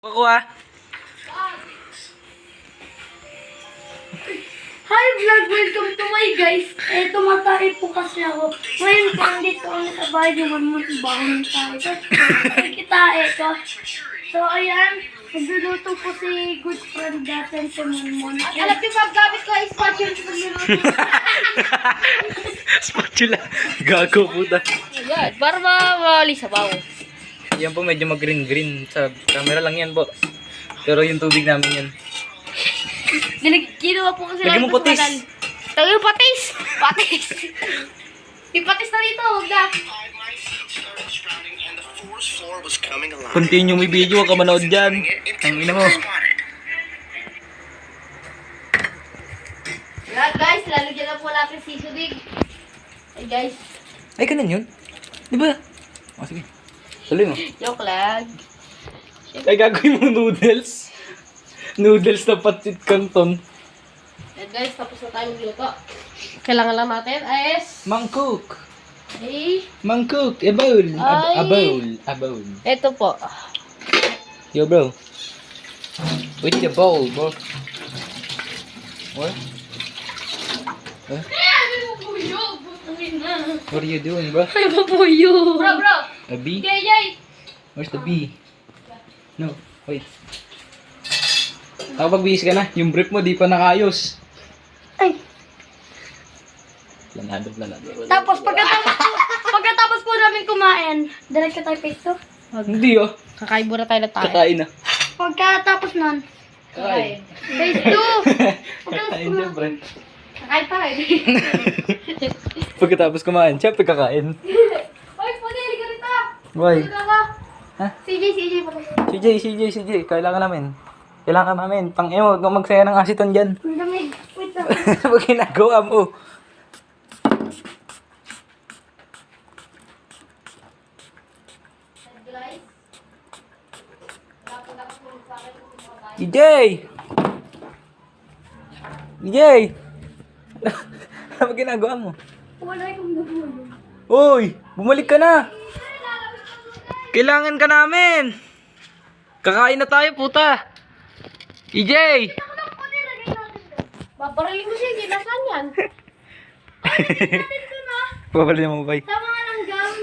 Ako ah. Hi vlog! Welcome to my guys! Tumatay po kasi ako. Ngayon po, nandito kami sa bahay ni Manmon. Bangon tayo. Kita ito. So, ayan. Nagluluto po si good friend natin si Manmon. Alam niyo ba, gamit ko ay spatula sa pagluluto. Spatula. Gago puta. Ayan, para mawali sa bawo. Yan po medyo mag-green-green. Sa camera lang yan po. Pero yung tubig namin yan. Kinuha po kasi Lagyan mo patis. Lagyan mo patis! Patis! Yung patis na dito, huwag na. Continue may video ka manood dyan. Ang ina mo. Yan guys, lalagyan na po natin seasoning. Ay guys, Ay, ganun yun. Di ba? O, sige. Tuloy mo. joke lang. Ay, gagawin mo noodles. Noodles na patit canton. Yan guys, tapos na tayo magluto. Kailangan lang natin is... Mangkok. Ay, Mangkok. A bowl. A Ay. bowl. A bowl. ito po. Yo, bro. With the bowl, bro. What? Huh? What are you doing, bro? Ay, papuyo. Bro. A bee? Yay. Where's the bee? No, wait. Kapag bihis ka na, yung brief mo di pa nakayos. Ay! Planado. Tapos, pagkatapos po namin kumain, diretso tayo pesto. Hindi oh. Kakain muna tayo ng tayo. Kakain na. Pagkatapos nun, Kakain. pesto! Kakain siyempre. Kakain pa rin. Pagkatapos kumain, siyempre kakain. Hoy, pwede, liga rito. Why? Liga ka. Ha? CJ, pati. CJ. Kailangan namin. Pang huwag kang magsaya ng asiton dyan. Ang damig. Wait lang. Pag ginagawa mo. DJ! Ano ba ginagawa mo? Wala akong nabulo. Uy! Bumalik ka na! Kailangan ka namin! Kakain na tayo, puta! EJ! Paparaling ko siya, nasaan yan? Papalala mo ba? Tama nga lang gam.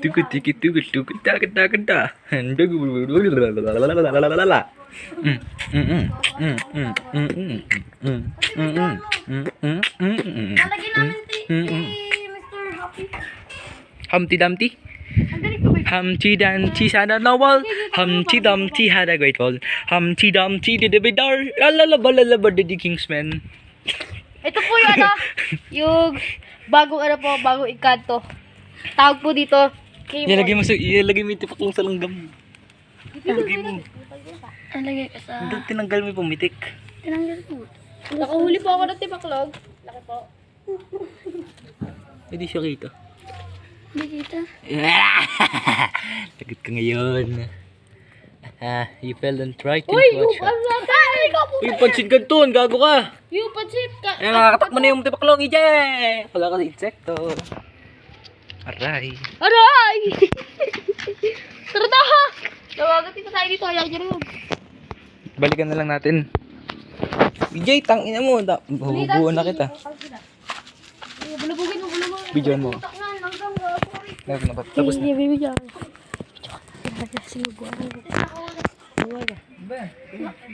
Tukut takata. Lalagyan namin si Mr. Happy. Humpty Dumpty. Ang galing ko ba? Humpty Dumpty had a novel. Humpty Dumpty had a great fall. Humpty Dumpty did a bit dar. Lalalaba did the Kingsman. Ito po yung yung bagong ikanto. Tawag po dito, Ilagay mo yung tipak lang sa langgam. Ilagay mo. Nalagay ka sa... Doon tinanggal mo yung pumitik. Tinanggal ko. Nakahuli po ako ng tipaklog. Laki po. Hindi siya kita. Hindi kita. Lagot ka ngayon. You fell and tried to Uy, watch yung ano ka po. Uy, pansin ka doon, gago ka. Yung pansit ka. Ayan, nakakatak mo na yung tipaklong, EJ! Wala ka sa insekto. Aray. Aray! Tara na ha! Tawagan dito tayo dito. Ayaw niya rin. Balikan na lang natin. EJ, tangina mo. Hubuan na kita. Bulubugin mo. Bidyoan mo. Taknan, hanggang sorry. Meron na ba? Tapos na. Bibigyan.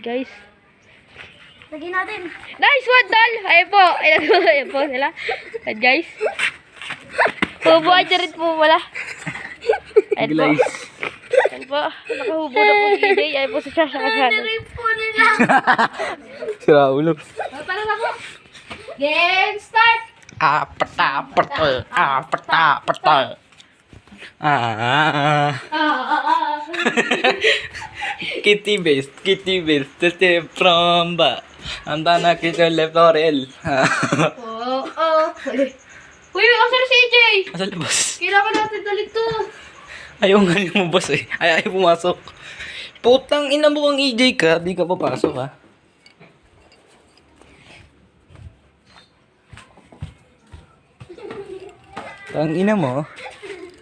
Guys. Lagyan natin. Nice one, Dal! Ayun po sila. At guys. Hubuan niya rin po wala. Ayun po. Glaze. Ayun po. Nakahubo na po si EJ. Ayun po sa siya sa kasano. Narinig po nila. Sira ulo. Para na po. Game start! Apatapatol. Kitty based. Step from ba. Anda na kita left orel. Uy, asan si EJ? Asa labas? Kailangan natin dalit to. Ayaw nga lumabas eh. Ayaw pumasok. Putang ina mo kang EJ ka. Di ka papasok ha. Ang ina mo.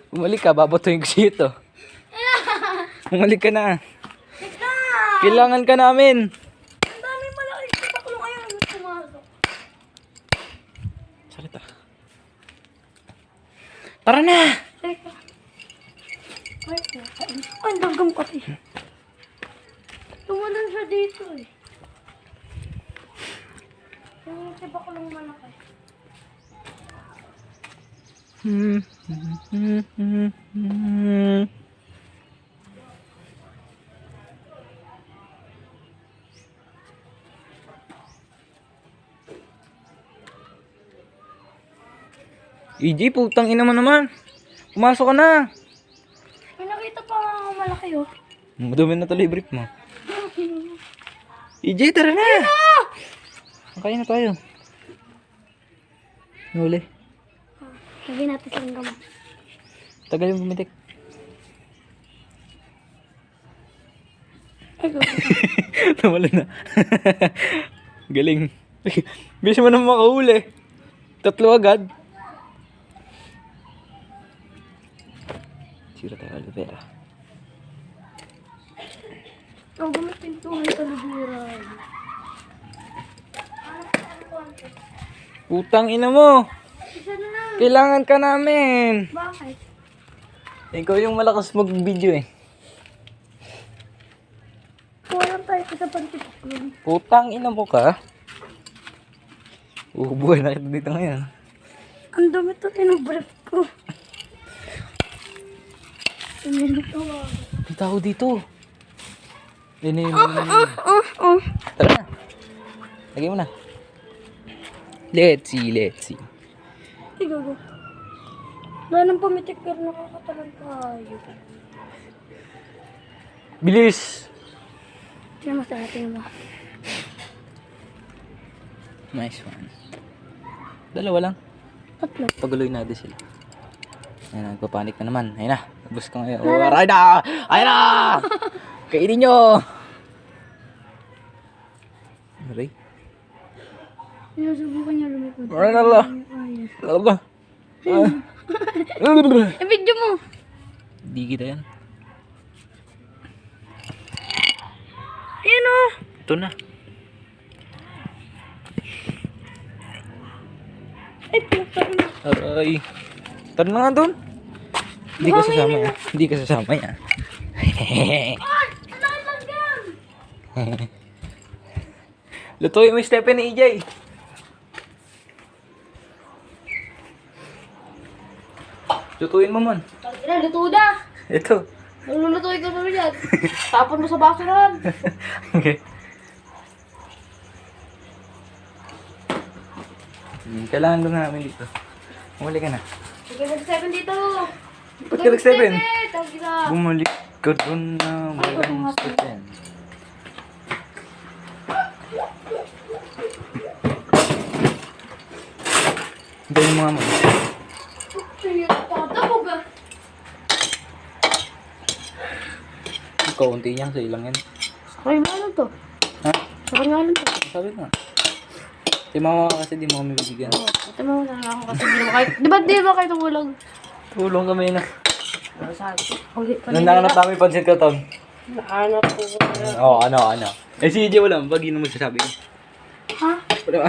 Bumalik ka, babatuhin ko siya ito. Bumalik ka na. Teka, Kailangan ka namin. Ang dami malaki. Pakulong ayaw na pumasok. Salita. Tara na! Teka. Ay, ang dagam kasi. Tumalan siya dito eh. Yung si Bakulong malaki. EJ, putang ina mo naman. Pumasok ka na. May nakita pa nga malaki oh. Madumi na tuloy brief mo. EJ, tara na! Kain na tayo. Huli. Lagyan natin sa gamot. Tagal yung bumitik. Ay, go. Nawala na. Galing. Bilis mo naman makahuli. 3 agad. Sira tayo aloe vera. Ang gamot pintuhan sa luburan. Putang ina mo. Isa na lang. Kailangan ka namin. Bakit? Ikaw yung malakas mag-video eh. Kulang tayo sa pantipaklong. Putang ina mo ka. Buhay na kita dito ngayon. Ang dami ito tinubrief ko. Ito May tao dito. Tara na. Lagay mo na. Let's see. Ikaw go. Wala nang pumitik pero nakakatalan tayo. Bilis! Tingnan mo sa atin mo. Nice one. Dalawa lang. 3. Paguloy na din sila. Ayun, nagpapanik na naman. Ayun na. Nabus ka ngayon. Oh, aray na! Ayun na! Kainin nyo! Aray. Sinusubukan niya lumipad. Aray na la. Aray na. I-video mo. Di kita yan. Ayan o. Ito na. Ay, pinagsabi mo. Aray. Tara na nga doon. Hindi ka sasama yan. Hindi ka sasama yan. Ay! Ang laki langgam! Lutuin mo yung Stephen ni EJ. Lutuin mo man. Tangina, luto na. Ito. Lulutuin ko naman yan. Tapon mo sa basuran. Okay. Kailangan doon namin dito. Bumalik ka na. Sige, mag-7 dito. Ba't ka nag-7? Tangina. Bumalik ka doon na walang Stephen. Ito yung mga mo. Tatabog ah. Kaunti niyan sa ilang yan. Sakay nga lang to. Ha? Sakay nga lang to. Sabi nga. Si mama kasi di mo kami bibigyan. Ito mo na lang ako kasi di ba kayo, di ba kayo tumulang? Tulong kami na. Sabi ko, huli pa Nananap namin pansit ka, Tom. Naanap ko. Oo, ano. Eh si EJ wala. Pag yun mo sasabi. Ha? Wala.